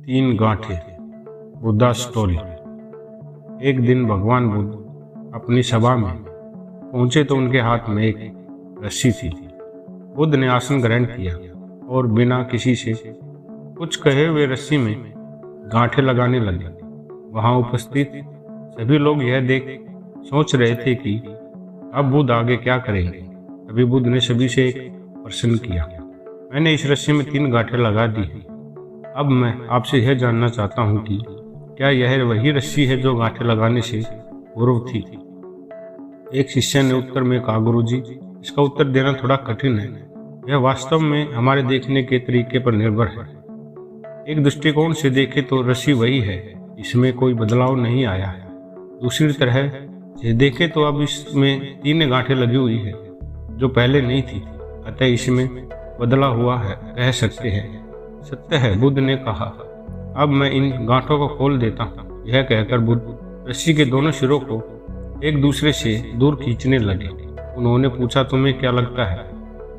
तीन गांठें। बुद्धा स्टोरी। एक दिन भगवान बुद्ध अपनी सभा में पहुंचे तो उनके हाथ में एक रस्सी थी। बुद्ध ने आसन ग्रहण किया और बिना किसी से कुछ कहे हुए रस्सी में गांठें लगाने लगे। वहां उपस्थित सभी लोग यह देख सोच रहे थे कि अब बुद्ध आगे क्या करेंगे। अभी बुद्ध ने सभी से एक प्रश्न किया, मैंने इस रस्सी में 3 गांठें लगा दी हैं। अब मैं आपसे यह जानना चाहता हूँ कि क्या यह वही रस्सी है जो गांठें लगाने से पूर्व थी। एक शिष्य ने उत्तर में कहा, गुरुजी, इसका उत्तर देना थोड़ा कठिन है। यह वास्तव में हमारे देखने के तरीके पर निर्भर है। एक दृष्टिकोण से देखें तो रस्सी वही है, इसमें कोई बदलाव नहीं आया है। दूसरी तरह से देखें तो अब इसमें 3 गांठें लगी हुई है जो पहले नहीं थी, अतः इसमें बदला हुआ है कह सकते हैं। सत्य है, बुद्ध ने कहा। अब मैं इन गांठों को खोल देता हूँ। यह कहकर बुद्ध रस्सी के दोनों सिरों को एक दूसरे से दूर खींचने लगे। उन्होंने पूछा, तुम्हें क्या लगता है,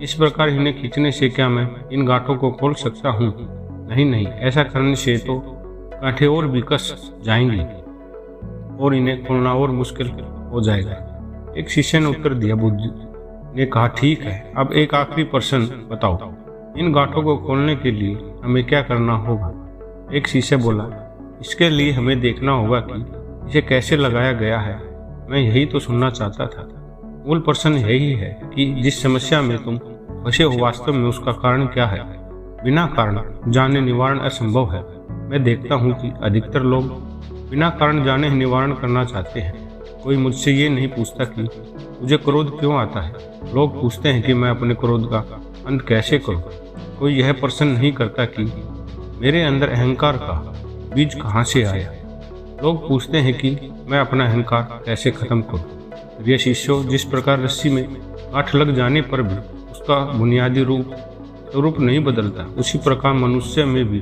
इस प्रकार इन्हें खींचने से क्या मैं इन गांठों को खोल सकता हूँ? नहीं, ऐसा करने से तो गांठें और भी कस जाएंगी और इन्हें खोलना और मुश्किल हो जाएगा। एक शिष्य ने उत्तर दिया। बुद्ध ने कहा, ठीक है, अब एक आखिरी प्रश्न बताओ, इन गांठों को खोलने के लिए हमें क्या करना होगा? एक शिष्य बोला, इसके लिए हमें देखना होगा कि इसे कैसे लगाया गया है। मैं यही तो सुनना चाहता था। मूल प्रश्न यही है कि जिस समस्या में तुम फंसे हो वास्तव में उसका कारण क्या है। बिना कारण जाने निवारण असंभव है। मैं देखता हूँ कि अधिकतर लोग बिना कारण जाने निवारण करना चाहते हैं। कोई मुझसे ये नहीं पूछता कि मुझे क्रोध क्यों आता है। लोग पूछते हैं कि मैं अपने क्रोध का अंत कैसे करूं। कोई यह प्रश्न नहीं करता कि मेरे अंदर अहंकार का बीज कहाँ से आया। लोग पूछते हैं कि मैं अपना अहंकार कैसे खत्म करूं। ये शिष्यों, जिस प्रकार रस्सी में गांठ लग जाने पर भी उसका बुनियादी रूप नहीं बदलता, उसी प्रकार मनुष्य में भी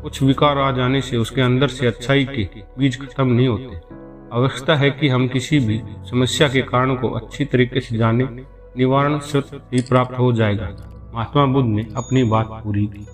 कुछ विकार आ जाने से उसके अंदर से अच्छाई के बीज खत्म नहीं होते। आवश्यकता है कि हम किसी भी समस्या के कारण को अच्छी तरीके से जाने, निवारण स्वतः ही प्राप्त हो जाएगा। महात्मा बुद्ध ने अपनी बात पूरी की।